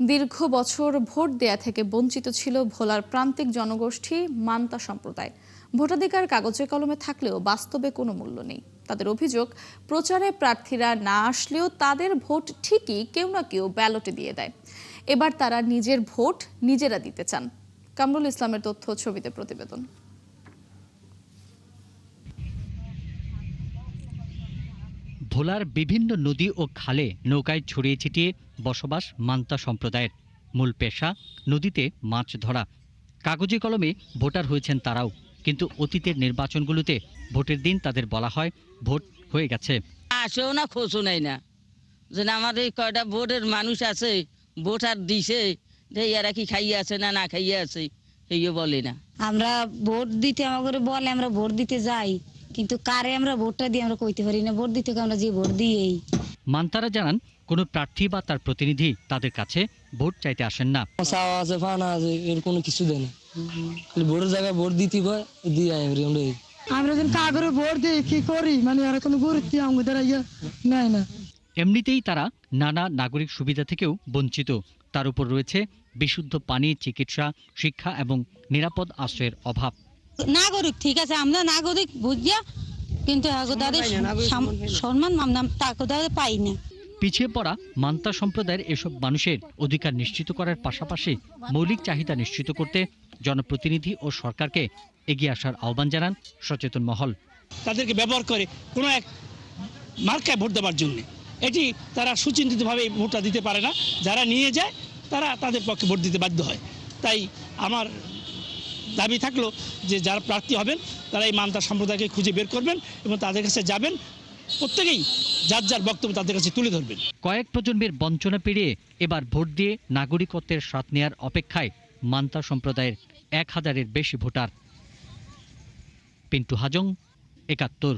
দীর্ঘ বছর ভোট দেয়া থেকে বঞ্চিত ছিল ভোলার প্রান্তিক জনগোষ্ঠী মান্তা সম্প্রদায়। ভোটাধিকার কাগজে কলমে থাকলেও বাস্তবে কোনো মূল্য নেই। তাদের অভিযোগ, প্রচারে প্রার্থীরা না আসলেও তাদের ভোট ঠিকই কেউ না কেউ ব্যালটে দিয়ে দেয়। এবার তারা নিজের ভোট নিজেরা দিতে চান। কামরুল ইসলামের তথ্য, ছবিতে প্রতিবেদন। ভোলার বিভিন্ন নদী ও খালে নৌকায় ছড়িয়ে ছিটিয়ে বসবাস মান্তা সম্প্রদায়ের। মূল পেশা নদীতে মাছ ধরা। কাগজে কলমে ভোটার হয়েছেন তারাও, কিন্তু অতীতের নির্বাচনগুলোতে ভোটের দিন তাদের বলা হয় ভোট হয়ে গেছে। আসেও না, খোঁজও নেই না, যে আমাদের কয়টা ভোটের মানুষ আছে, ভোটার দিছে, এরা কি খাইয়ে আছে না না খাইয়ে আছে, এইও বলে না। আমরা ভোট দিতে আমাদের বলে, আমরা ভোট দিতে যাই, কিন্তু কারে আমরা ভোটটা দিয়ে আমরা কইতে পারি না। ভোট দিতে আমরা যে ভোট দিয়েই। মান্তারা জানান, কোনো প্রার্থী বা তার প্রতিনিধি তাদের কাছে ভোট চাইতে আসেন না। চাওয়া আছে, ফানা আছে, এর কোনো কিছু দেয় না। ভোটের জায়গায় ভোট দিতে হয়, দিয়ে আমরা যখন কাগরে ভোট দিই কি করি, মানে আর কোনো গুরুত্ব আমাদের নেয় না। এমনিতেই তারা নানা নাগরিক সুবিধা থেকেও বঞ্চিত। তার উপর রয়েছে বিশুদ্ধ পানি, চিকিৎসা, শিক্ষা এবং নিরাপদ আশ্রয়ের অভাব। নাগরিক ঠিক আছে, আমরা নাগরিক বুঝিয়া, কিন্তু তাদের সম্মান আমরা পাই না। পিছিয়ে পড়া মান্তা সম্প্রদায়ের এসব মানুষের অধিকার নিশ্চিত করার পাশাপাশি মৌলিক চাহিদা নিশ্চিত করতে জনপ্রতিনিধি ও সরকারকে এগিয়ে আসার আহ্বান জানান সচেতন মহল। তাদেরকে ব্যবহার করে কোনো এক মার্কায় ভোট দেওয়ার জন্য, এটি তারা সুচিন্তিতভাবে ভোটটা দিতে পারে না। যারা নিয়ে যায় তারা তাদের পক্ষে ভোট দিতে বাধ্য হয়। তাই আমার দাবি থাকলো যে যারা প্রার্থী হবেন তারা এই মান্তা সম্প্রদায়কে খুঁজে বের করবেন এবং তাদের কাছে যাবেন, প্রত্যেকেই যার যার বক্তব্য তাদের কাছে তুলে ধরবেন। কয়েক প্রজন্মের বঞ্চনা পেরিয়ে এবার ভোট দিয়ে নাগরিকত্বের স্বাদ নেয়ার অপেক্ষায় মান্তা সম্প্রদায়ের 1000-এর বেশি ভোটার। পিন্টু হাজং, 71।